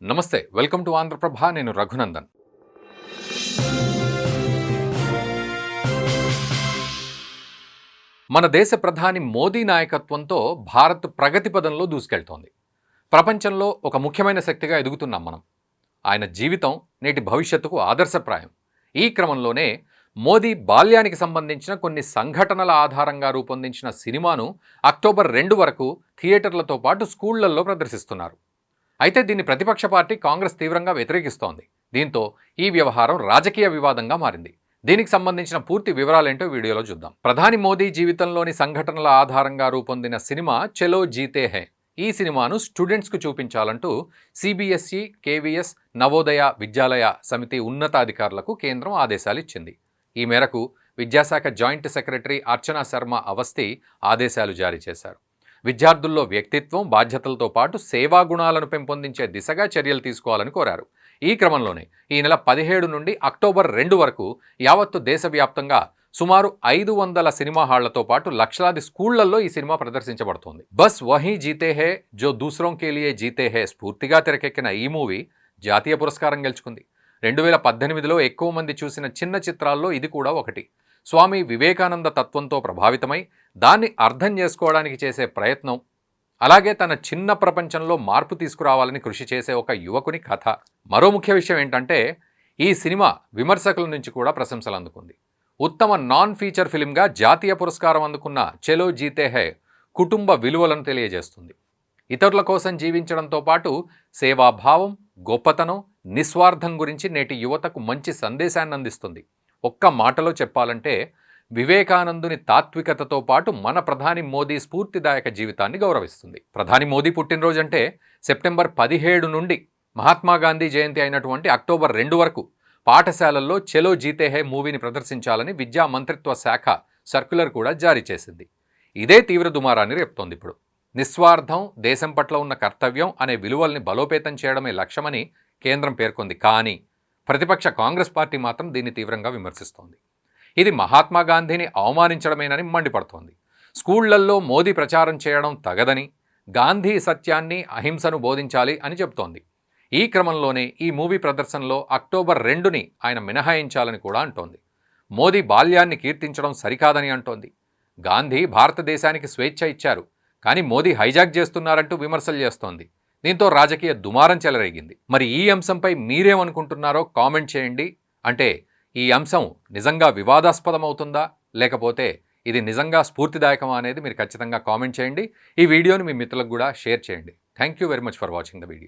నమస్తే, welcome to Andhraprabha. నేను రఘునందన్. మన దేశ ప్రధాని మోదీ నాయకత్వంతో భారత్ ప్రగతి పదంలో దూసుకెళ్తోంది. ప్రపంచంలో ఒక ముఖ్యమైన శక్తిగా ఎదుగుతున్నాం మనం. ఆయన జీవితం నేటి భవిష్యత్తుకు ఆదర్శప్రాయం. ఈ క్రమంలోనే మోదీ బాల్యానికి సంబంధించిన కొన్ని సంఘటనల ఆధారంగా రూపొందించిన సినిమాను అక్టోబర్ 2 వరకు థియేటర్లతో పాటు స్కూళ్లలో ప్రదర్శిస్తున్నారు. అయితే దీన్ని ప్రతిపక్ష పార్టీ కాంగ్రెస్ తీవ్రంగా వ్యతిరేకిస్తోంది. దీంతో ఈ వ్యవహారం రాజకీయ వివాదంగా మారింది. దీనికి సంబంధించిన పూర్తి వివరాలేంటో వీడియోలో చూద్దాం. ప్రధాని మోదీ జీవితంలోని సంఘటనల ఆధారంగా రూపొందిన సినిమా చలో జీతే హై. ఈ సినిమాను స్టూడెంట్స్కు చూపించాలంటూ సిబిఎస్ఈ, కేవీఎస్, నవోదయ విద్యాలయ సమితి ఉన్నతాధికారులకు కేంద్రం ఆదేశాలు ఇచ్చింది. ఈ మేరకు విద్యాశాఖ జాయింట్ సెక్రటరీ అర్చనా శర్మ అవస్థి ఆదేశాలు జారీ చేశారు. విద్యార్థుల్లో వ్యక్తిత్వం, బాధ్యతలతో పాటు సేవా గుణాలను పెంపొందించే దిశగా చర్యలు తీసుకోవాలని కోరారు. ఈ క్రమంలోనే ఈ నెల 17 నుండి అక్టోబర్ 2 వరకు యావత్తు దేశవ్యాప్తంగా సుమారు 500 సినిమా హాళ్లతో పాటు లక్షలాది స్కూళ్లలో ఈ సినిమా ప్రదర్శించబడుతోంది. బస్ వహీ జీతే హే జో దూసరోం కే లియే జీతే హే స్ఫూర్తిగా తెరకెక్కిన ఈ మూవీ జాతీయ పురస్కారం గెలుచుకుంది. 2018లో ఎక్కువ మంది చూసిన చిన్న చిత్రాల్లో ఇది కూడా ఒకటి. స్వామి వివేకానంద తత్వంతో ప్రభావితమై దాన్ని అర్థం చేసుకోవడానికి చేసే ప్రయత్నం, అలాగే తన చిన్న ప్రపంచంలో మార్పు తీసుకురావాలని కృషి చేసే ఒక యువకుని కథ. మరో ముఖ్య విషయం ఏంటంటే ఈ సినిమా విమర్శకుల నుంచి కూడా ప్రశంసలు అందుకుంది. ఉత్తమ నాన్ ఫీచర్ ఫిల్మ్గా జాతీయ పురస్కారం అందుకున్న చలో జీతే హై కుటుంబ విలువలను తెలియజేస్తుంది. ఇతరుల కోసం జీవించడంతో పాటు సేవాభావం, గొప్పతనం, నిస్వార్థం గురించి నేటి యువతకు మంచి సందేశాన్ని అందిస్తుంది. ఒక్క మాటలో చెప్పాలంటే వివేకానందుని తాత్వికతతో పాటు మన ప్రధాని మోదీ స్ఫూర్తిదాయక జీవితాన్ని గౌరవిస్తుంది. ప్రధాని మోదీ పుట్టినరోజు అంటే సెప్టెంబర్ 17 నుండి మహాత్మాగాంధీ జయంతి అయినటువంటి అక్టోబర్ 2 వరకు పాఠశాలల్లో చలో జీతే హై మూవీని ప్రదర్శించాలని విద్యా మంత్రిత్వ శాఖ సర్క్యులర్ కూడా జారీ చేసింది. ఇదే తీవ్ర దుమారాన్ని రేపుతోంది. ఇప్పుడు నిస్వార్థం, దేశం పట్ల ఉన్న కర్తవ్యం అనే విలువల్ని బలోపేతం చేయడమే లక్ష్యమని కేంద్రం పేర్కొంది. కానీ ప్రతిపక్ష కాంగ్రెస్ పార్టీ మాత్రం దీన్ని తీవ్రంగా విమర్శిస్తోంది. ఇది మహాత్మాగాంధీని అవమానించడమేనని మండిపడుతోంది. స్కూళ్లల్లో మోదీ ప్రచారం చేయడం తగదని, గాంధీ సత్యాన్ని, అహింసను బోధించాలి అని చెబుతోంది. ఈ క్రమంలోనే ఈ మూవీ ప్రదర్శనలో అక్టోబర్ 2ని ఆయన మినహాయించాలని కూడా అంటోంది. మోదీ బాల్యాన్ని కీర్తించడం సరికాదని అంటోంది. గాంధీ భారతదేశానికి స్వేచ్ఛ ఇచ్చారు, కానీ మోదీ హైజాక్ చేస్తున్నారంటూ విమర్శలు చేస్తోంది. దీంతో రాజకీయ దుమారం చెలరేగింది. మరి ఈ అంశంపై మీరేమనుకుంటున్నారో కామెంట్ చేయండి. అంటే ఈ అంశం నిజంగా వివాదాస్పదం అవుతుందా, లేకపోతే ఇది నిజంగా స్ఫూర్తిదాయకమా అనేది మీరు ఖచ్చితంగా కామెంట్ చేయండి. ఈ వీడియోని మీ మిత్రులకు కూడా షేర్ చేయండి. Thank you very much for watching the video.